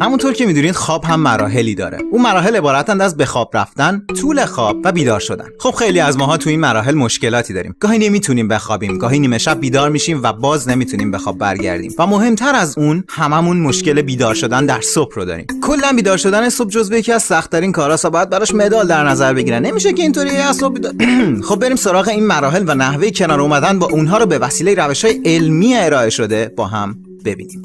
همونطور که میدونید خواب هم مراحلی داره. اون مراحل عبارتند از به خواب رفتن، طول خواب و بیدار شدن. خب خیلی از ماها تو این مراحل مشکلاتی داریم. گاهی نمیتونیم بخوابیم، گاهی نیمه شب بیدار میشیم و باز نمیتونیم به خواب برگردیم. و مهمتر از اون هممون مشکل بیدار شدن در صبح رو داریم. کلا بیدار شدن صبح جزو یکی از سخت‌ترین کاراست و باید براش مدال در نظر بگیرن. نمیشه که اینطوری از صبح بیدار. خب بریم سراغ این مراحل و نحوه کنار اومدن با اونها رو به وسیله روش‌های علمی ارائه شده با هم ببینیم.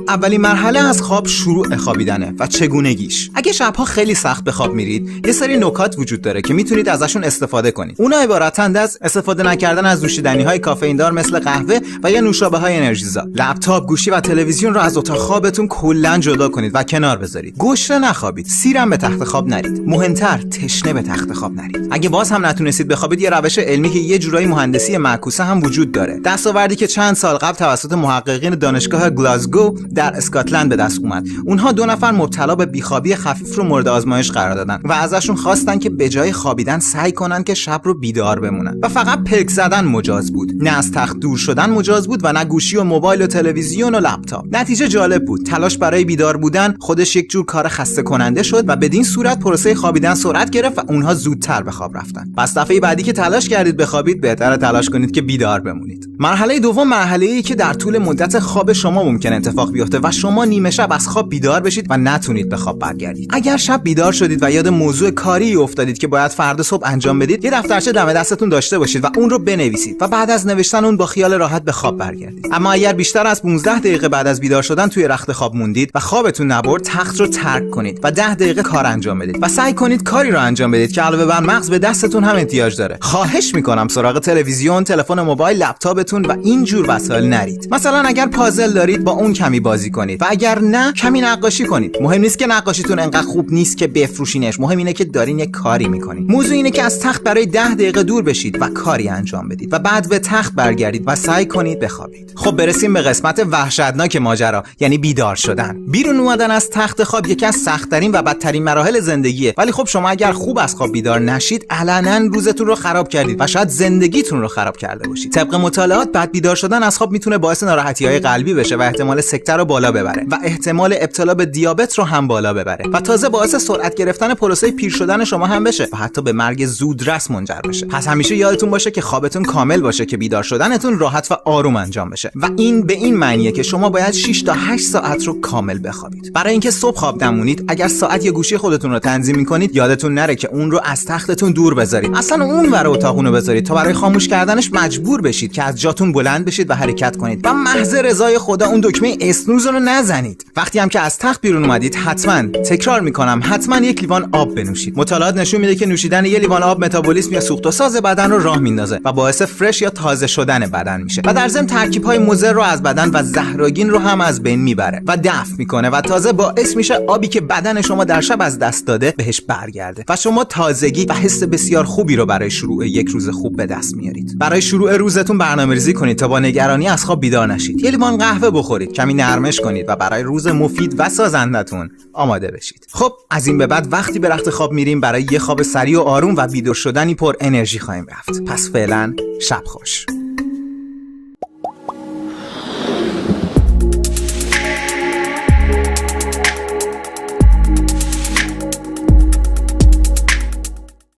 اولین مرحله از خواب شروع خوابیدنه و چگونگیش. اگه شبها خیلی سخت به خواب میرید، یه سری نکات وجود داره که میتونید ازشون استفاده کنید. اونا عبارتند از استفاده نکردن از نوشیدنی‌های کافئین دار مثل قهوه و یا نوشابه‌های انرژیزا. لپتاپ، گوشی و تلویزیون رو از اتاق خوابتون کلاً جدا کنید و کنار بذارید. گشنه نخوابید، سیرم به تخت خواب نرید. مهمتر، تشنه به تخت خواب نرید. اگه باز هم نتونستید بخوابید، یه روش علمی که یه جورایی مهندسی معکوسه هم وجود داره. دستاوردی که چند سال قبل توسط محققین دانشگاه گلاسگو در اسکاتلند به دست اومد. اونها 2 نفر مبتلا به بیخوابی خفیف رو مورد آزمایش قرار دادن و ازشون خواستن که به جای خوابیدن سعی کنن که شب رو بیدار بمونن و فقط پلک زدن مجاز بود، نه از تخت دور شدن مجاز بود و نه گوشی و موبایل و تلویزیون و لپتاپ. نتیجه جالب بود. تلاش برای بیدار بودن خودش یک جور کار خسته کننده شد و بدین صورت پروسه خوابیدن سرعت گرفت و اونها زودتر به خواب رفتن. پس دفعه بعدی که تلاش کردید بخوابید، بهتره تلاش کنید که بیدار بمونید. مرحله دوم مرحله‌ای که در طول مدت خواب شما ممکن اتفاق بیفته و شما نیمه شب از خواب بیدار بشید و نتونید به خواب برگردید. اگر شب بیدار شدید و یاد موضوع کاری افتادید که باید فردا صبح انجام بدید، یه دفترچه دم دستتون داشته باشید و اون رو بنویسید و بعد از نوشتن اون با خیال راحت به خواب برگردید. اما اگر بیشتر از 15 دقیقه بعد از بیدار شدن توی رخت خواب موندید و خوابتون نبرد، تخت رو ترک کنید و 10 دقیقه کار انجام بدید و سعی کنید کاری رو انجام بدید که علاوه بر مغز به دستتون هم احتیاج داره. خواهش می‌کنم سراغ تلویزیون، تلفن موبایل، لپتاپتون و این جور وسایل نرید. مثلا اگر پازل دارید با اون کمی بازی کنید و اگر نه کمی نقاشی کنید. مهم نیست که نقاشیتون انقدر خوب نیست که بفروشینش، مهم اینه که دارین یک کاری میکنید. موضوع اینه که از تخت برای 10 دقیقه دور بشید و کاری انجام بدید و بعد به تخت برگردید و سعی کنید بخوابید. خب برسیم به قسمت وحشتناک ماجرا، یعنی بیدار شدن. بیرون اومدن از تخت خواب یکی از سخت‌ترین و بدترین مراحل زندگیه. ولی خب شما اگر خوب از خواب بیدار نشید، علنا روزتون رو خراب کردید و شاید زندگیتون رو خراب کرده باشید. طبق مطالعات بعد بیدار شدن از خواب میتونه باعث ناراحتی‌های قلبی بشه و احتمال سکته رو بالا ببره و احتمال ابتلا به دیابت رو هم بالا ببره و تازه باعث سرعت گرفتن پروسه پیر شدن شما هم بشه و حتی به مرگ زودرس منجر بشه. پس همیشه یادتون باشه که خوابتون کامل باشه که بیدار شدنتون راحت و آروم انجام بشه و این به این معنیه که شما باید 6 تا 8 ساعت رو کامل بخوابید. برای اینکه صبح خواب نمونید، اگر ساعت یا گوشی خودتون رو تنظیم می‌کنید، یادتون نره که اون رو از تختتون دور بذارید. اصلا اون ور اتاقون رو بذارید تا برای خاموش کردنش مجبور بشید که از جاتون بلند بشید و حرکت کنید و محض رضای خدا اون دکمه اسنوز رو نزنید. وقتی هم که از تخت بیرون اومدید، حتما تکرار میکنم، حتما یک لیوان آب بنوشید. مطالعات نشون میده که نوشیدن یک لیوان آب متابولیسم یا سوخت و ساز بدن رو راه میندازه و باعث فرش یا تازه شدن بدن میشه و در ضمن ترکیب‌های مضر رو از بدن و زهرآگین رو هم از بین میبره و دفع میکنه و تازه باعث میشه آبی که بدن شما در شب از دست داده بهش برگرده و شما تازگی و حس بسیار خوبی رو برای شروع یک روز خوب به دست میارید. برای شروع روزتون برنامه‌ریزی کنید تا با نگرانی از خواب بیدار نشید. یه لیوان قهوه بخورید، کمی نرمش کنید و برای روز مفید و سازندتون آماده بشید. خب از این به بعد وقتی به رخت خواب میریم، برای یه خواب سریع و آروم و بیدار شدنی پر انرژی خواهیم رفت. پس فعلا شب خوش.